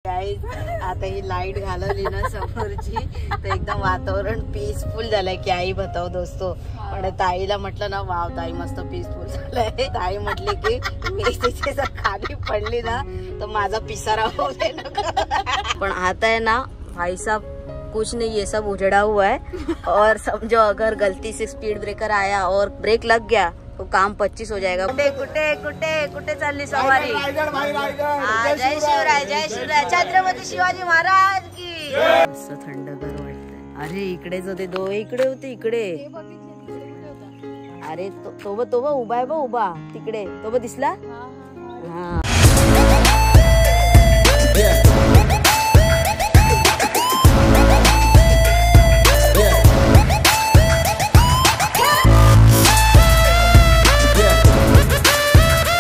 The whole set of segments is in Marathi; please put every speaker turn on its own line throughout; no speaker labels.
गाईज आता ही लाईट घालवली ना समोरची तर एकदम वातावरण पीसफुल झालंय की आई बताव दोस्तो. पण ताईला म्हटलं ना वाव ताई मस्त पीसफुल झालंय. ताई म्हटली की मी तिथे जर खाली पडली ना तर माझा पिसारा हो दे ना. पण आता है ना भाई साहब कुछ नहीं, ये सब उजड़ा हुआ है और समझो अगर गलती से स्पीड ब्रेकर आया और ब्रेक लग गया तो काम 25 हो जाएगा. कुठे कुठे कुठे कुठे चालली सवारी. जय शिवराय छत्रपती शिवाजी महाराज की. असं थंडगार वाटतंय. अरे इकडेच होते दो, इकडे होते इकडे. अरे तो उभा आहे बघ, उभा तिकडे तो दिसला. हा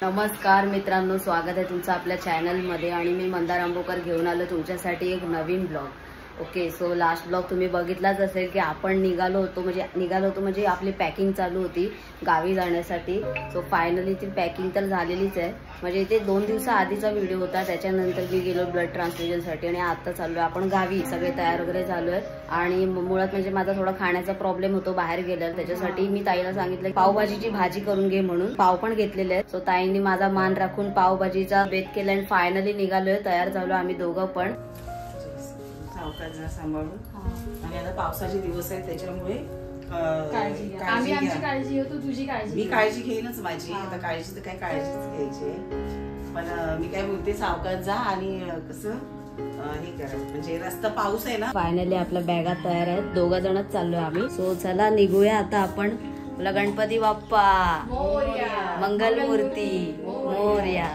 नमस्कार मित्रांनो, स्वागत आहे तुमचं आपल्या चॅनलमध्ये. आणि मी मंदार आंबोकर घेऊन आलो तुमच्यासाठी एक नवीन blog. Okay, so last blog तुम्ही बघितलाच असेल की आपण निघालो होतो म्हणजे आपली पॅकिंग चालू होती गावी जाण्यासाठी. सो फायनली ती पॅकिंग तर झालेलीच आहे. म्हणजे ते 2 दिवसाआधीचा व्हिडिओ होता. त्याच्यानंतर मी गेलो ब्लड ट्रान्सफ्युजनसाठी आणि आता चाललोय आपण गावी. सगळे तयार वगैरे झालो आहे. आणि मुळात म्हणजे माझा थोडा खाण्याचा प्रॉब्लेम होतो बाहेर गेल्यावर. त्याच्यासाठी मी ताईला सांगितलं पावभाजीची भाजी करून घे म्हणून. पाव पण घेतलेले आहेत. सो ताईंनी माझा मान राखून पावभाजीचा बेत केला आणि फायनली निघालोय. तयार झालो आम्ही दोघं पण.
सांभाळून आणि आता पावसाचे दिवस आहेत त्याच्यामुळे
आम्ही आमची काळजी घेतो, तुझी काळजी.
मी काळजी घेईनच माझी. आता काळजी तर काय काळजीच घ्यायची, पण मी काय बोलते सावकाश जा आणि कसं हे करा म्हणजे रस्ता पाऊस आहे ना.
फायनली आपल्या बॅगा तयार आहेत. 2 जणच चाललोय आम्ही. सो चला निघूया आता आपण. गणपती बाप्पा मंगलमूर्ती मोरया.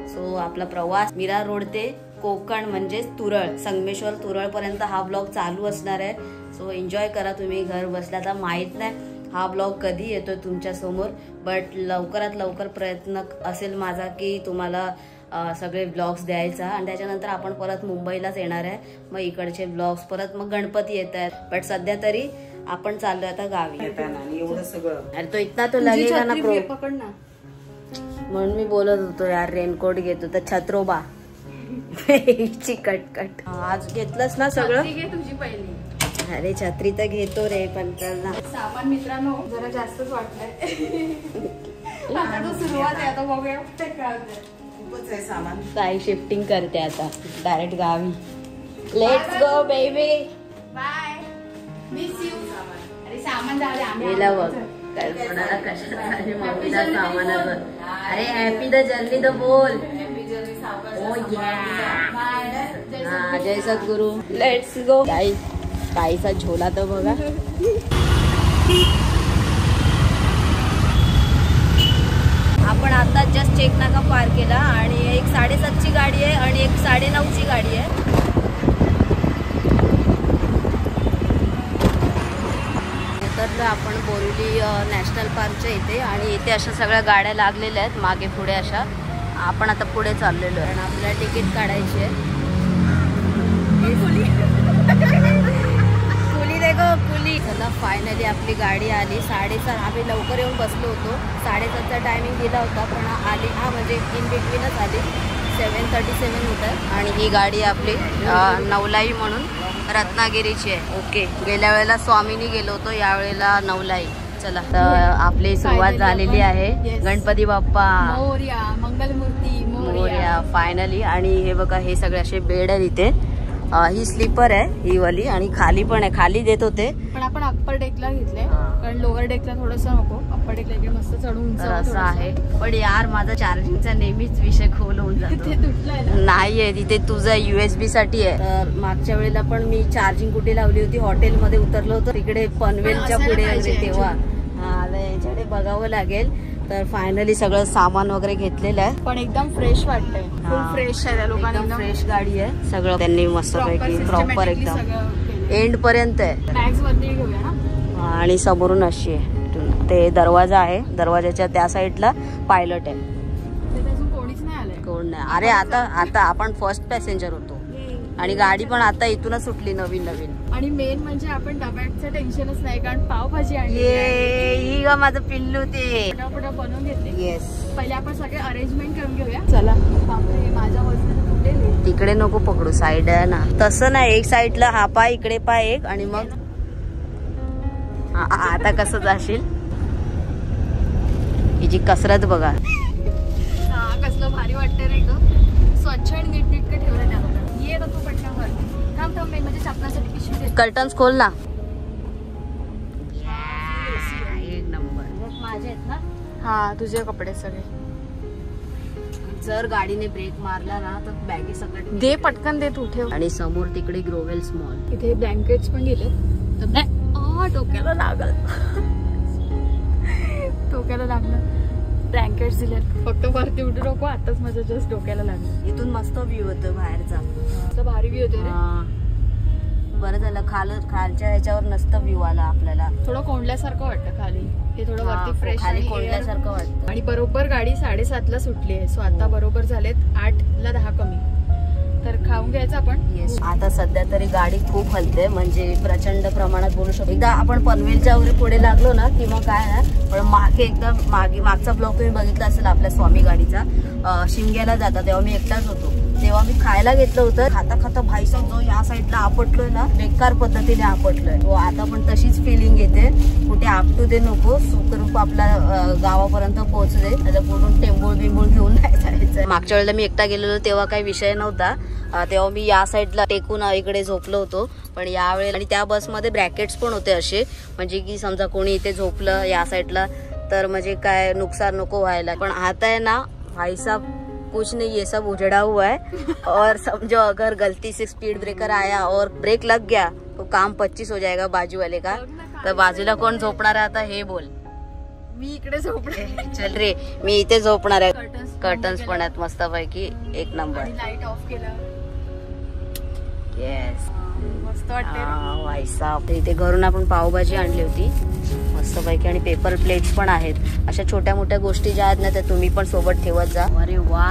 सो आपला प्रवास मीरा रोड ते कोकण म्हणजे तुरळ, संगमेश्वर तुरळ पर्यंत हा ब्लॉग चालू असणार आहे. सो एन्जॉय करा तुम्ही घर बसल्या. तर माहित नाही हा ब्लॉग कधी येतोय तुमच्या समोर, बट लवकरात लवकर प्रयत्न असेल माझा की तुम्हाला सगळे ब्लॉग्स द्यायचा. आणि त्याच्यानंतर आपण परत मुंबईलाच येणार आहे. मग इकडचे ब्लॉग्स परत मग गणपती येत आहेत. बट सध्या तरी आपण चाललोय आता गावी.
एवढं सगळं
अरे तो इतना तो लगेगा ना प्रो, म्हणून मी बोलत होतो यार रेनकोट घेतो तर छत्रोबा कट आज घेतलंस ना सगळं.
तुझी पहिली.
अरे छत्री तर घेतो रे, पण ना
सामान मित्रांनो जरा जास्तच वाटलंय. आता तो सुरुवात आहे, आता बघूया
खूपच आहे सामान.
ताई शिफ्टिंग करते आता डायरेक्ट गावी. Let's go baby,
bye, miss you. अरे सामान झाले आम्ही
बघ कल्पनाला कशासाठी मम्मीला सामानाचं. अरे हॅपी द जर्नी द बोल. जय सद्गुरु. Let's go. ताईचा झोला तर बघा. आपण आता जस्ट चेकनाका पार केला आणि एक 7:30ची गाडी आहे आणि एक 9:30ची गाडी आहे. तर आपण बोरिवली नॅशनल पार्कच्या इथे आणि इथे अशा सगळ्या गाड्या लागलेल्या आहेत मागे पुढे अशा. आपण आता पुढे चाललेलो आहे आणि आपल्याला तिकीट काढायची आहे. कुली देखो कुली. चला फायनली आपली गाडी आली. 7:30. आम्ही लवकर येऊन बसलो होतो. 7:30चा टायमिंग दिला होता पण आली म्हणजे इन बिटवीनच आली. 7:37 होतं. आणि ही गाडी आपली नवलाई म्हणून रत्नागिरीची आहे. ओके, गेल्या वेळेला स्वामीनी गेलो होतो, यावेळेला नवलाई. चला तर आपली सुरुवात झालेली आहे. गणपती बाप्पा
मोरया मंगलमूर्ती
मोरया फायनली. आणि हे बघा हे सगळे असे बेड आहेत इथे. ही स्लीपर आहे ही वाली आणि खाली पण आहे. खाली देत होते
पण आपण अप्पर डेकला घेतले कारण लोअर डेकला थोडंसं नको. अप्पर डेकला इकडे मस्त चढून
असं आहे. पण यार माझा चार्जिंगचा नेहमीच विषय खोल होऊन जातो. नाहीये तिथे तुझा USB साठी आहे. तर मागच्या वेळेला पण मी चार्जिंग कुठे लावली होती, हॉटेलमध्ये उतरलो होतो तिकडे पनवेलच्या पुढे तेव्हा. हा याच्याकडे बघावं लागेल. तर फायनली सगळं सामान वगैरे घेतलेलं आहे.
पण एकदम फ्रेश वाटतंय. फुल फ्रेश आहे त्या लोकांना.
फ्रेश गाडी आहे. सगळं त्यांनी मस्त पैकी प्रॉपर एकदम एंड पर्यंत आहे.
बॅग्स वरती घेऊया ना.
आणि समोरून अशी आहे ते दरवाजा आहे. दरवाजाच्या त्या साईडला पायलट आहे.
कोणीच नाही आलंय.
कोण नाही. अरे आता आपण फर्स्ट पॅसेंजर होतो आणि गाडी पण आता इथूनच सुटली नवीन.
आणि मेन म्हणजे आपण डब्याचं टेन्शनच नाही कारण पावभाजी
ही ग माझं पिल्लू ते
पटापटा बनवून घेतले.
येस.
पहिले आपण सगळे अरेंजमेंट करून घेऊया. चला. बापरे माझ्या वजनाचं पडलेली.
तिकडे नको पकडू, साईड आहे ना. तसं नाही, एक साईडला हा पाय, इकडे पाय एक, आणि मग आता कसं जाशील. हिची कसरत बघा.
हा कसलं भारी वाटतंय रे ग. स्वच्छ आणि नीटनेटकं ठेवलं त्या लोकांनी. ये ना तू पटकन थांब थांब, म्हणजे चपलासाठी पिशवी दे.
कर्टन्स खोल ना. एक नंबर.
माझे आहेत ना. हा तुझे कपडे सगळे.
जर गाडीने ब्रेक मारला ना तर बॅगे सगळं
दे, पटकन दे तू, ठेव.
आणि समोर तिकडे ग्रोवेल्स मॉल.
इथे ब्लँकेट्स पण दिले. डोक्याला लागल. डोक्याला लागलं. ब्लँकेट्स दिले. फक्त वरती उठू नको, आताच माझ्या जस्ट डोक्याला लागलं.
इथून मस्त व्ह्यू होतो बाहेरचा.
भारी व्ह्यू होते रे.
बरं झालं खालच्या ह्याच्यावर नसतं व्ह्यू आला आपल्याला.
थोडं कोंडल्यासारखं वाटतं खाली. हे थोडं वरती फ्रेश
खाली कोंडल्यासारखं वाटतं.
आणि बरोबर गाडी 7:30ला सुटली आहे. सो आता बरोबर झालेत 8ला 10 कमी. तर खाऊन घ्यायचं आपण.
आता सध्या तरी गाडी खूप हलते, म्हणजे प्रचंड प्रमाणात बोलू शकतो. एकदा आपण पनवेलच्या वगैरे पुढे लागलो ना की मग काय ना, पण मागे एकदम मागचा ब्लॉग तुम्ही बघितला असेल आपल्या स्वामी गाडीचा. शिमग्याला जाता तेव्हा मी एकटाच होतो. तेव्हा मी खायला घेतलं होतं. खाता खाता भाईसाहेब जो या साईडला आपटलोय ना, बेकार पद्धतीने आपटलोय. तो आता पण तशीच फिलिंग येते. कुठे आपटू दे नको, सुखरूप आपल्या गावापर्यंत पोहोचू दे. त्याच्या पुढून टेंबूळ बिंबूळ घेऊन नाही जायचं. मागच्या वेळेला मी एकटा गेलेलो तेव्हा काही विषय नव्हता. तेव्हा मी या साईडला टेकून इकडे झोपलो होतो. पण यावेळेला आणि त्या बसमध्ये ब्रॅकेट्स पण होते असे, म्हणजे की समजा कोणी इथे झोपलं या साईडला तर म्हणजे काय नुकसान नको व्हायला. पण आता है ना भाई साहब, कुछ नहीं, ये सब उजड़ा हुआ है. और समझो अगर गलती से स्पीड ब्रेकर आया और ब्रेक लग गया तो काम 25 हो जाएगा बाजू वाले का. तर बाजूला कोण झोपणार आहे आता हे बोल.
मी इकडे झोपले.
चल रे, मी इथे झोपणार आहे. कर्टन्स पण आहेत मस्त पैकी, एक नंबर.
लाईट ऑफ केलं.
येस,
मस्त वाटते.
भाई साहब, इथे घरून आपण पावभाजी आणली होती मस्त पैकी, आणि पेपर प्लेट्स पण आहेत. अशा छोट्या मोठ्या गोष्टी ज्या आहेत ना त्या तुम्ही पण सोबत ठेवत जा. अरे वा,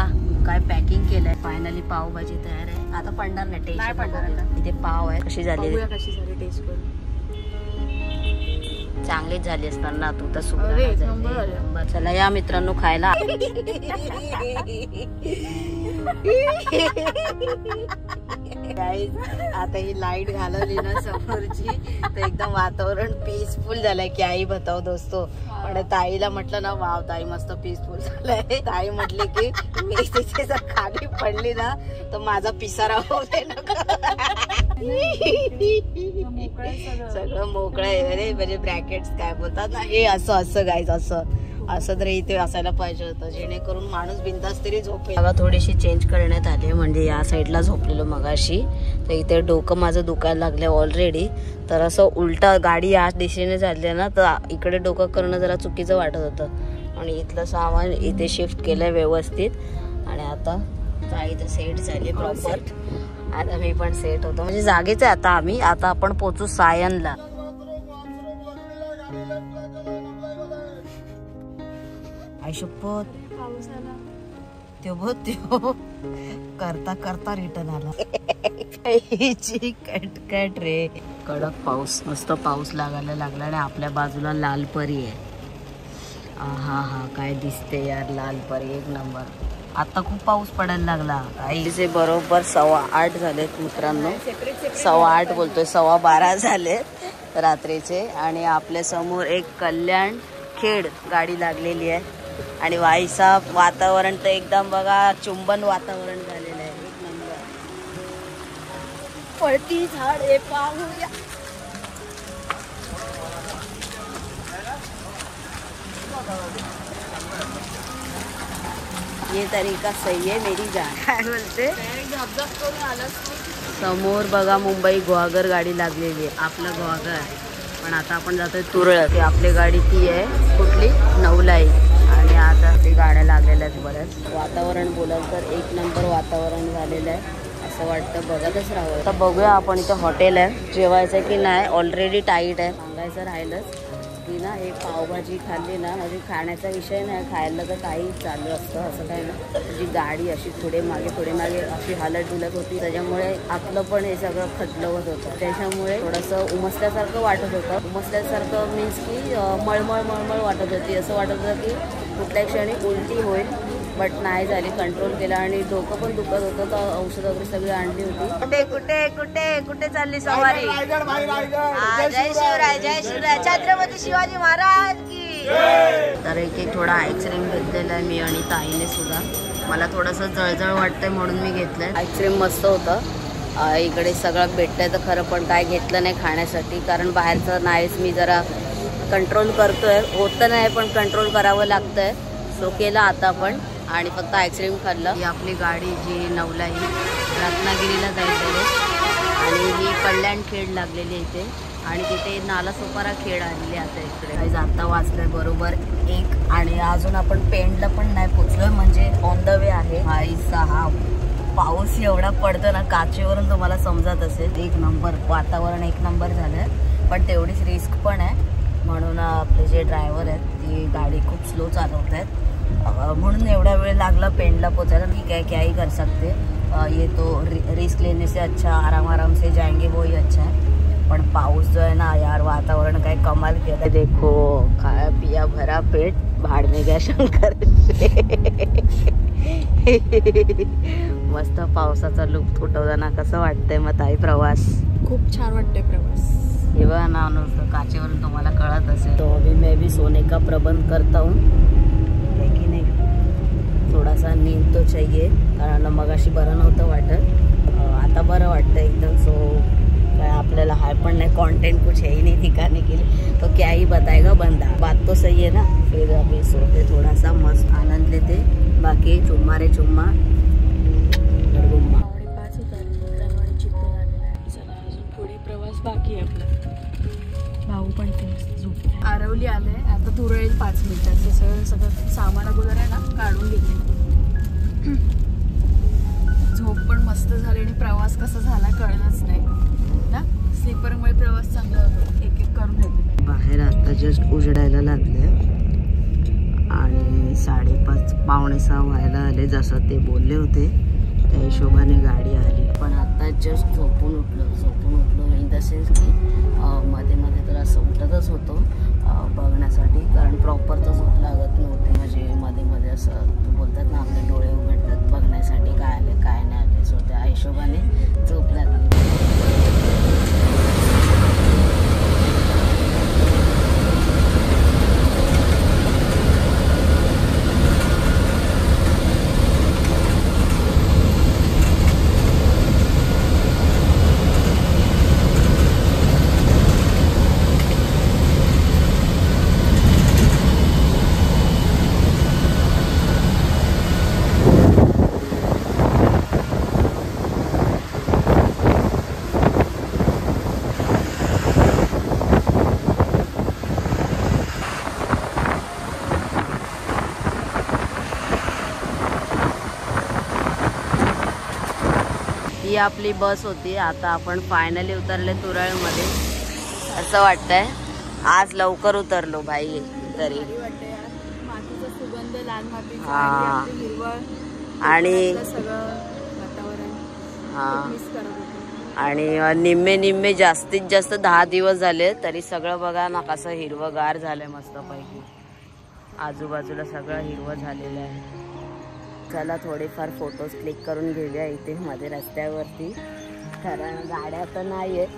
काय पॅकिंग केलंय. फायनली पावभाजी तयार आहे. आता पडणार नाही टेस्ट. इथे पाव आहे. कशी झाली
टेस्ट करून.
चांगलीच झाली असताना तू तर सुद्धा. चला या मित्रांनो खायला. आता ही लाईट घालवली ना समोरची तर एकदम वातावरण पीसफुल झालंय. की आई बताओ दोस्तो. पण ताईला म्हटलं ना, वाव ताई मस्त पीसफुल झालंय. ताई म्हटली की मी तिथे जर खाली पडली ना तर माझा पिसारा होते ना. सगळं मोकळं आहे. अरे म्हणजे ब्रॅकेट्स काय बोलतात ना, हे असं गाईज असं तर इथे असायला पाहिजे होतं, जेणेकरून माणूस बिंदास तरी झोपेल. जागा थोडीशी चेंज करण्यात आली, म्हणजे या साईडला झोपलेलो मगाशी, तर इथे डोकं माझं दुखायला लागलं ऑलरेडी. तर असं उलटा गाडी या दिशेने झाली ना तर इकडे डोकं करणं जरा चुकीचं वाटत होतं. आणि इथलं सामान इथे शिफ्ट केलंय व्यवस्थित. आणि आता ताई तर सेट झाली प्रॉपर. आता मी पण सेट होतो, म्हणजे जागेच आहे आता आम्ही. आता आपण पोहोचू सायनला. आयशप्पत त्यो करता करता रिटर्न आला. कटकट रे. कडक पाऊस, मस्त पाऊस लागायला लागला. आणि आपल्या बाजूला लाल परी आहे. हा हा काय दिसते यार लाल परी, एक नंबर. आता खूप पाऊस पडायला लागला. आईचे बरोबर 8:15 झालेत मित्रांनो. 8:15 बोलतोय, 12:15 झालेत रात्रीचे. आणि आपल्या समोर एक कल्याण खेड गाडी लागलेली आहे. आणि वाईसाहेब वातावरण तर एकदम बघा चुंबन वातावरण झालेलं आहे. एक नंबर. पळती झाडे पाहूया. ये तरीका सही है मेरी जान. काय बोलते. समोर बघा मुंबई गुहागर गाडी लागलेली आहे. आपलं गुहागर. पण आता आपण जातोय तुरळक. आपली गाडी ती आहे कुठली, नवलाई. आणि आता ती गाड्या लागलेल्या आहेत बऱ्याच. वातावरण बोलाल तर एक नंबर वातावरण झालेलं आहे. असं वाटतं बघतच राहावं. आता बघूया आपण. इथं हॉटेल आहे, जेवायचं की नाही ऑलरेडी टाईट आहे. सांगायचं राहिलंच की ना, हे पावभाजी खाल्ली ना, म्हणजे खाण्याचा विषय नाही, खायला तर काही चालू असतं असं काय ना. जी गाडी अशी पुढे मागे अशी हालत डुलत होती, त्याच्यामुळे आपलं पण हे सगळं खटलवत होतं. त्याच्यामुळे थोडंसं उमसल्यासारखं वाटत होतं. उमसल्यासारखं मीन्स की मळमळ वाटत होती. असं वाटत होतं की कुठल्या क्षणी उलटी होईल. बट नाही झाली, कंट्रोल केला आणि डोकं पण दुखत होतं तर औषध वगैरे सगळी आणली होती. कुठे कुठे कुठे कुठे चालली सवारी? जय शिवराय, जय शिवराय, छत्रपती शिवाजी महाराज की. तर एक थोडा आईस्क्रीम घेतलेला आहे मी आणि ताईने सुद्धा. मला थोडंसं जळजळ वाटतंय म्हणून मी घेतलंय. आईस्क्रीम मस्त होतं. इकडे सगळं भेटतंय तर खरं, पण काय घेतलं नाही खाण्यासाठी कारण बाहेरचं नाहीच. मी जरा कंट्रोल करतोय, होतं नाही पण कंट्रोल करावं लागतंय. सो केलं आता आपण आणि फक्त आईस्क्रीम खाल्लं. ही आपली गाडी जी नवला ही रत्नागिरीला जायचं आहे आणि ही कल्याण खेड लागलेली इथे आणि तिथे नालासोपारा खेड आलेली आता इकडे. आता वाजलंय बरोबर 1 आणि अजून आपण पेंडला पण नाही पोचलोय, म्हणजे ऑन द वे आहे. हा पाऊस एवढा पडतो ना, काचेवरून तुम्हाला समजत असेल. एक नंबर वातावरण, एक नंबर झालंय, पण तेवढीच रिस्क पण आहे. म्हणून आपले जे ड्रायव्हर आहेत ती गाडी खूप स्लो चालवत आहेत, म्हणून एवढा वेळ लागला पेंडला पोचायला. ठीक है, क्या ही कर सकते, ये तो रिस्क लेने से अच्छा आराम से जाएंगे वो ही अच्छा है. पण पाऊस जो है ना यार, वातावरण काय कमाल केलं. देखो खाया पिया भरा पेट, भाड में गया शंकर. मस्त पावसाचा लुक उठवताना कसं वाटतंय मग ताई प्रवास?
खूप छान वाटतंय प्रवास.
हे बघा ना, नुसतं काचेवरून तुम्हाला कळत असेल. तो अभी मैं भी सोने का प्रबंध करता हूँ, है की नाही. थोडासा नींद तो चाहिए कारण मगाशी बरं नव्हतं वाटत, आता बरं वाटतं एकदम. सो काय आपल्याला हाय पण नाही, कंटेंट कुछ है ही नहीं दिखाने के लिए, तो क्या ही बताएगा बंदा. बात तो सही है ना. फिर अभी सोते थोड़ा मस्त आनंद लेते. बाकी चुम्मा रे चुम्मा गडगुम्मा.
5:30 होतात चित्त चला अजून पुढे प्रवास बाकी आहे आपला. भाऊ पण ते झोप आरवली आले. आता तुरळ येईल 5 मिनिटात. सगळं सामान अगोदर आहे ना काढून घेतले. झोप पण मस्त झाली आणि प्रवास कसा झाला कळलंच नाही ना. स्लीपरमुळे प्रवास चांगला होतो. एक एक करून घेतले.
बाहेर आता जस्ट उजडायला लागले आणि 5:30 पावणे 6 व्हायला आले. जसं ते बोलले होते त्या हिशोबाने गाडी आली. पण आता जस्ट झोपून उठलो इन द सेन्स की मध्ये मध्ये तर असं उठतच होतो बघण्यासाठी, कारण प्रॉपर तर झोप लागत नव्हती. म्हणजे मध्ये मध्ये असं बोलतात ना, आपले डोळे उघडतात बघण्यासाठी काय आले काय नाही आले. सो त्या हिशोबाने झोप लागली. ही आपली बस होती. आता आपण फायनली उतरले तुरळमध्ये. असं वाटतंय आज लवकर उतरलो भाई. तरी
मातीचा सुगंध, लाल मातीचा
हा.
हिरवळ
आणि
सगळं वातावरण मिस करत होतो.
आणि निम्मे जास्तीत जास्त 10 दिवस झाले तरी सगळं बघा ना कसं हिरवगार झालंय मस्त पैकी. आजूबाजूला सगळं हिरवं झालेलं आहे. चला थोडेफार फोटोज क्लिक करून घेऊया इथे मध्ये रस्त्यावरती, कारण गाड्या तर नाही आहेत,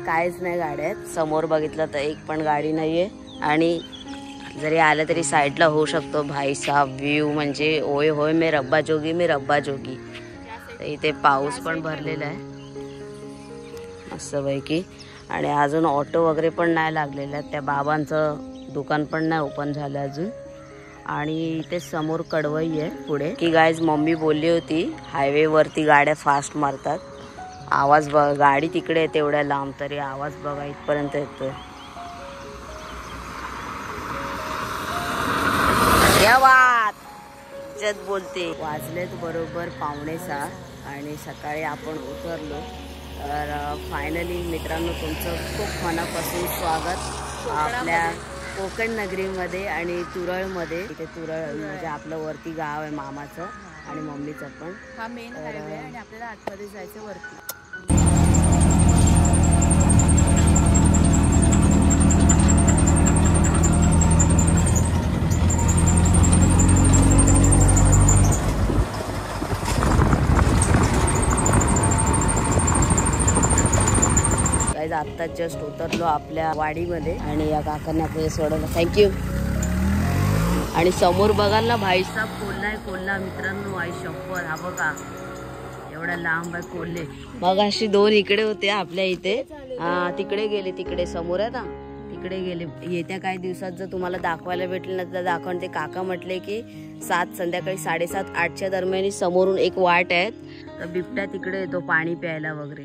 काहीच नाही गाड्या आहेत. समोर बघितलं तर एक पण गाडी नाही आहे आणि जरी आलं तरी साईडला होऊ शकतो. भाई साहब व्ह्यू म्हणजे ओय होय मी रब्बा जोगी. तर इथे पाऊस पण भरलेला आहे मस्तपैकी. आणि अजून ऑटो वगैरे पण नाही लागलेलं आहे. त्या बाबांचं दुकान पण नाही ओपन झालं अजून. आणि इथे समोर कडवई आहे पुढे. की गाईज मम्मी बोलली होती हायवे वरती गाड्या फास्ट मारतात. आवाज बघा, गाडी तिकडे आहे तेवढ्या लांब तरी आवाज बघा इथपर्यंत येतोय. या बात जत बोलते. वाजलेत बरोबर 5:45 आणि सकाळी आपण उतरलो. तर फायनली मित्रांनो तुमचं खूप मनापासून स्वागत आपल्या कोकण नगरीमध्ये आणि तुरळमध्ये. इथे तुरळ म्हणजे आपलं वरती गाव आहे मामाचं आणि मम्मीचं पण.
हा मेन हायवे आणि आपल्याला आतमध्ये जायचं वरती.
आत्ताच जस्ट उतरलो आपल्या वाडीमध्ये आणि या काकांनी आपल्याला सोडवलं. थँक्यू. आणि समोर बघाल ना भाईसाहेब कोल्हा आहे, कोल्हा मित्रांनो. आई शप्पथ, हा बघा एवढा लांब आहे कोल्हे. मग अशी 2 इकडे होते आपल्या इथे, हा तिकडे गेले, तिकडे समोर आहे ना तिकडे गेले. येत्या काही दिवसात जर तुम्हाला दाखवायला भेटले ना तर दाखवून. ते काका म्हटले की संध्याकाळी 7:30-8च्या दरम्यान समोरून एक वाट आहेत, तर बिबट्या तिकडे येतो पाणी प्यायला वगैरे.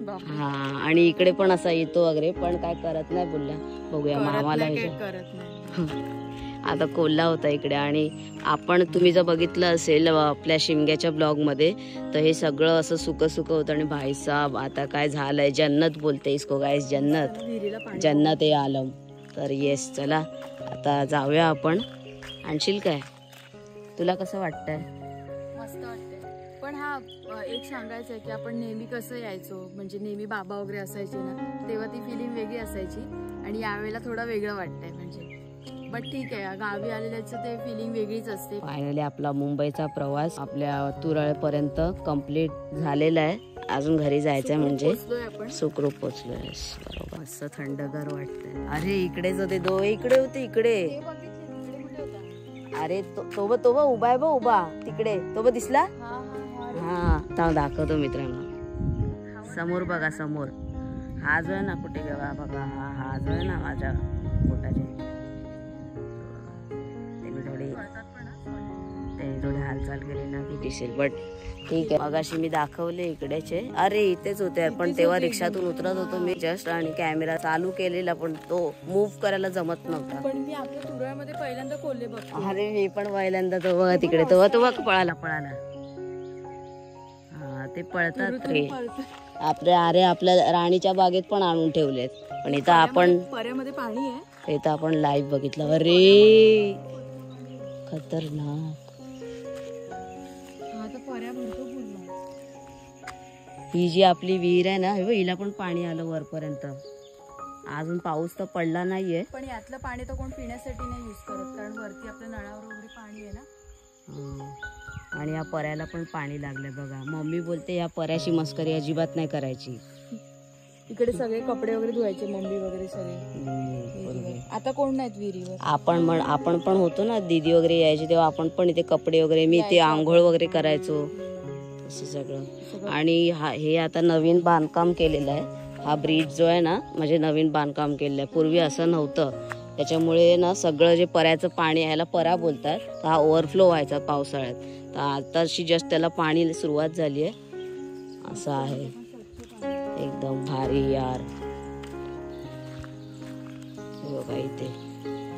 हा आणि इकडे पण असा येतो वगैरे, पण काय करत नाही बोलल्या. बघूया मामाला
करत नाही.
आता कोल्हा होता इकडे. आणि आपण तुम्ही जर बघितलं असेल आपल्या शिमग्याच्या ब्लॉग मध्ये, तर हे सगळं असं सुकं सुकं होतं. आणि भाईसाहेब आता काय झालंय, जन्नत बोलते इसको गाइस, जन्नत जन्नत आहे आलम. तर येस, चला आता जाऊया आपण. आणशील काय? तुला कसं वाटतंय?
मस्त वाटतंय. पण हा एक सांगायचं आहे की आपण नेहमी कसं यायचो, म्हणजे नेहमी बाबा वगैरे असायचे ना, तेव्हा ती फिलिंग वेगळी असायची आणि यावेळेला थोडं वेगळं वाटतंय. म्हणजे बट ठीक आहे, गावी आलेल्याचं ते फिलिंग वेगळीच असते.
फायनली आपला मुंबईचा प्रवास आपल्या तुरळपर्यंत कंप्लीट झालेला आहे. अजून घरी जायचंय, म्हणजे सुखरूप पोचलोय. बरोबर, मस्त थंडगार वाटतंय. अरे इकडेच होते इकडे होते इकडे. अरे तो उभा आहे, उभा तिकडे, तो दिसला. हा दाखवतो मित्रांनो. समोर बघा, समोर हा जो आहे ना, कुठे गेला बघा, हा जो आहे ना माझ्या पोटाचे, त्यांनी थोडी हालचाल केली ना ती दिसेल. बट ठीक आहे, मगाशी मी दाखवले इकडेचे. अरे इथेच होते, पण तेव्हा रिक्षातून उतरत होतो मी जस्ट, आणि कॅमेरा चालू केलेला पण तो मूव्ह करायला जमत नव्हता.
पण मी आपल्या तुरळमध्ये पहिल्यांदा कोल्हे बघतो.
अरे मी पण पहिल्यांदा तो बघा तिकडे, तो पळाला. हा ते पळतात रे अरे आपल्या राणीच्या बागेत पण आणून ठेवलेत, पण इथं आपण
पर्यामध्ये पाणी आहे,
इथं आपण लाईव्ह बघितलं. अरे खतरनाक. ही जी आपली विहीर आहे ना, हिला पण पाणी आलं वरपर्यंत. अजून पाऊस तर पडला नाहीये,
पण यातलं पाणी तर कोण पिण्यासाठी नाही युज करत, कारण वरती आपल्या नळावर वगैरे पाणी आहे ना.
आणि या पर्याला पण पाणी लागलंय बघा. मम्मी बोलते या पर्याची मस्करी अजिबात नाही करायची.
इकडे सगळे कपडे वगैरे धुवायचे मम्मी वगैरे सगळे. आता कोण नाहीत विहिरीवर.
आपण पण होतो ना, दीदी वगैरे यायची तेव्हा आपण पण इथे कपडे वगैरे, मी ते आंघोळ वगैरे करायचो असं सगळं. आणि हे आता नवीन बांधकाम केलेलं आहे. हा ब्रिज जो आहे ना, म्हणजे नवीन बांधकाम केलेलं आहे. पूर्वी असं नव्हतं, त्याच्यामुळे ना सगळं जे पर्याचं पाणी यायला परा बोलतात, तर हा ओव्हरफ्लो व्हायचा पावसाळ्यात. तर आताशी जस्ट त्याला पाणी सुरुवात झाली आहे. असं आहे, एकदम भारी यार. बघा इथे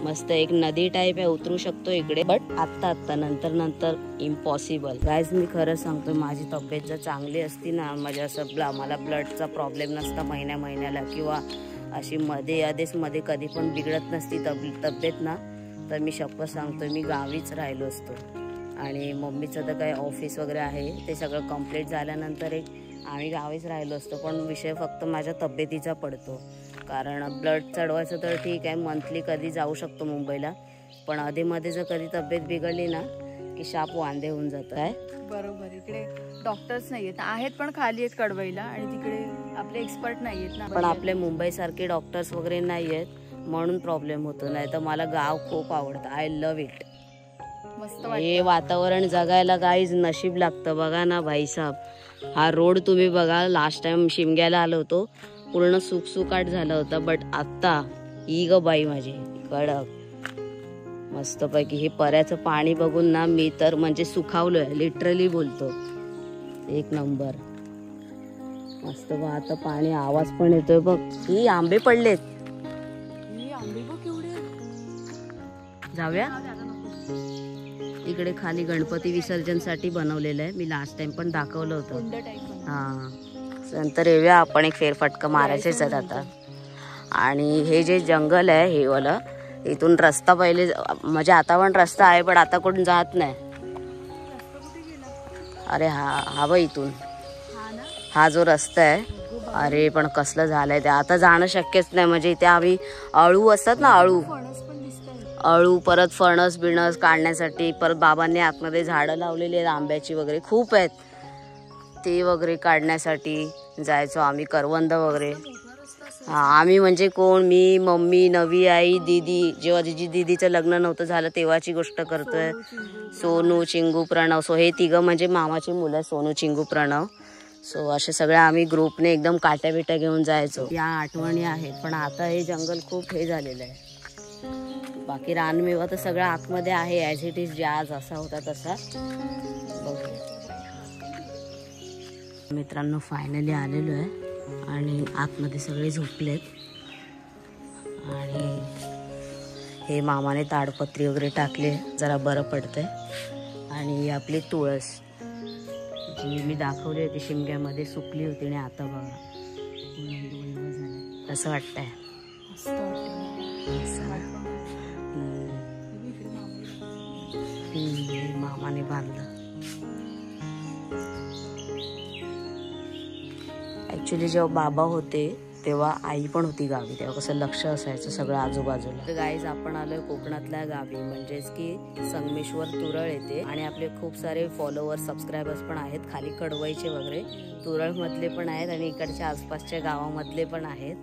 मस्त एक नदी टाईप आहे, उतरू शकतो इकडे, बट आत्ता नंतर इम्पॉसिबल. गाईज मी खरं सांगतो, माझी तब्येत जर चांगली असती ना, म्हणजे असं मला ब्लडचा प्रॉब्लेम नसता महिन्याला, किंवा अशी मध्ये कधी पण बिघडत नसती तब्येत ना, तर मी शपथ सांगतो मी गावीच राहिलो असतो. आणि मम्मीचं तर काय ऑफिस वगैरे आहे, ते सगळं कम्प्लीट झाल्यानंतर आम्ही गावीच राहिलो असतो. पण विषय फक्त माझ्या तब्येतीचा पडतो, कारण ब्लड चढवायचं तर ठीक आहे, मंथली कधी जाऊ शकतो मुंबईला, पण आधीमध्ये जर कधी तब्येत बिघडली ना की शाप वांदे होऊन जात आहे.
बरोबर, इकडे डॉक्टर्स नाहीयेत, आहेत पण खाली आहेत कळवायला, आणि तिकडे आपले एक्सपर्ट नाहीयेत ना.
पण आपले मुंबई सारखे डॉक्टर्स वगैरे नाहीयेत, म्हणून प्रॉब्लेम होतो. नाही तर मला गाव खूप आवडतं. I love it.
मस्त
हे वातावरण जगायला गाईज नशीब लागतं. बघा ना भाईसाहेब, हा रोड तुम्ही बघा, लास्ट टाइम शिमग्याला आलो होतो, पूर्ण सुकसुकाट झाला होता, बट आत्ता ही ग बाई माझी कडक मस्तपैकी. हे पर्याचं पाणी बघून ना मी तर म्हणजे सुखावलोय, लिटरली बोलतो. एक नंबर मस्त. बघ आता पाणी, आवाज पण येतोय बघ. ही आंबे पडलेत. जाऊया इकडे खाली गणपती विसर्जन साठी बनवलेलं आहे. मी लास्ट टाइम पण दाखवलं होतं. हा, नंतर येऊया आपण, एक फेरफटका मारायचेच आहेत आता. आणि हे जे जंगल आहे हे वाला, इथून रस्ता पहिले, म्हणजे आता पण रस्ता आहे पण आता कोण जात नाही. अरे हा बघ इथून हा जो रस्ता आहे, अरे पण कसलं झालंय ते, आता जाणं शक्यच नाही. म्हणजे इथे आम्ही अळू असतात ना, अळू परत फणस बिणस काढण्यासाठी, परत बाबांनी आतमध्ये झाडं लावलेली आहेत आंब्याची वगैरे खूप आहेत, ते वगैरे काढण्यासाठी जायचो आम्ही. करवंद वगैरे, हा आम्ही म्हणजे कोण, मी, मम्मी, नवी आई, दीदी. जेव्हा दीदीचं लग्न नव्हतं झालं तेव्हाची गोष्ट करतोय. सोनू, चिंगू, प्रणव. सो हे तिघं म्हणजे मामाची मुलं आहे, सोनू, चिंगू, प्रणव. सो असे सगळे आम्ही ग्रुपने एकदम काट्या बिट्या घेऊन जायचो. या आठवणी आहेत. पण आता हे जंगल खूप हे झालेलं आहे. बाकी रानमेवा तर सगळं आतमध्ये आहे, ॲज इट इज आज असा होता तसा. मित्रांनो फायनली आलेलो आहे आणि आतमध्ये सगळे झोपलेत. आणि हे मामाने ताडपत्री वगैरे टाकले, जरा बरं पडतंय. आणि ही आपली तुळस जी मी दाखवली होती शिमग्यामध्ये, सुकली होती आणि आता बघा झालं. कसं वाटतंय? मामाने बांधलं. ॲक्च्युली जेव्हा बाबा होते तेव्हा आई पण होती गावी, तेव्हा कसं लक्ष असायचं सगळं आजूबाजूला. तर गाईज आपण आलोय कोकणातल्या गावी, म्हणजेच की संगमेश्वर तुरळ येते. आणि आपले खूप सारे फॉलोअर्स, सबस्क्रायबर्स पण आहेत, खाली कडवाईचे वगैरे तुरळमधले पण आहेत आणि इकडच्या आसपासच्या गावामधले पण आहेत.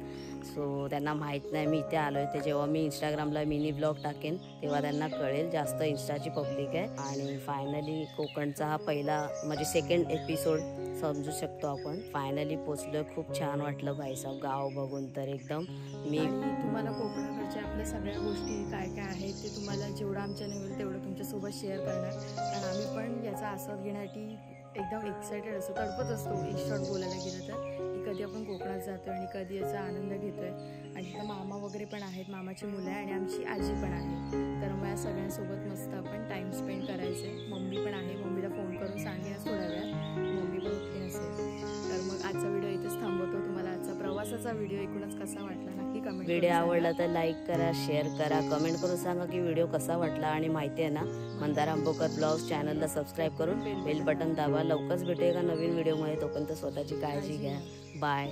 सो त्यांना माहीत नाही मी इथे आलोय. ते जेव्हा मी इंस्टाग्रामला मिनी ब्लॉग टाकेन तेव्हा त्यांना कळेल. जास्त इंस्टाची पब्लिक आहे. आणि फायनली कोकणचा हा पहिला म्हणजे सेकंड एपिसोड समजू शकतो आपण. फायनली पोचलोय. खूप छान वाटलं भाईसाहेब गाव बघून तर एकदम. मी
तुम्हाला कोकणाकडच्या आपल्या सगळ्या गोष्टी काय काय आहेत ते तुम्हाला जेवढं आमच्याने होईल तेवढं तुमच्यासोबत शेअर करणार. कारण आम्ही पण याचा आस्वाद घेण्यासाठी एकदम एक्सायटेड असतो, तडपत असतो. इन शॉर्ट बोलायला गेलं तर कधी आपण कोकणात जातोय आणि कधी याचा आनंद घेतोय. आणि तिथं मामा वगैरे पण आहेत, मामाची मुलं आहे आणि आमची आजी पण आहे. तर मग या सगळ्यांसोबत मस्त आपण टाइम स्पेंड करायचे. मम्मी पण आहे, मम्मीला फोन करून सांगेनच थोड्या वेळात, मम्मी पण उठली नसेल. तर मग आजचा व्हिडिओ इथेच थांबवतो. तुम्हाला आजचा प्रवासाचा व्हिडिओ एकूणच कसा वाटला नक्की कमेंट.
व्हिडिओ आवडला तर लाईक करा, शेअर करा, कमेंट करून सांगा की व्हिडिओ कसा वाटला. आणि माहिती आहे ना, मंदार आंबोकर ब्लॉग्स चॅनलला सबस्क्राईब करून बेल बटन दाबा. लवकरच भेटूया का नवीन व्हिडिओमध्ये. तोपर्यंत स्वतःची काळजी घ्या. बाय.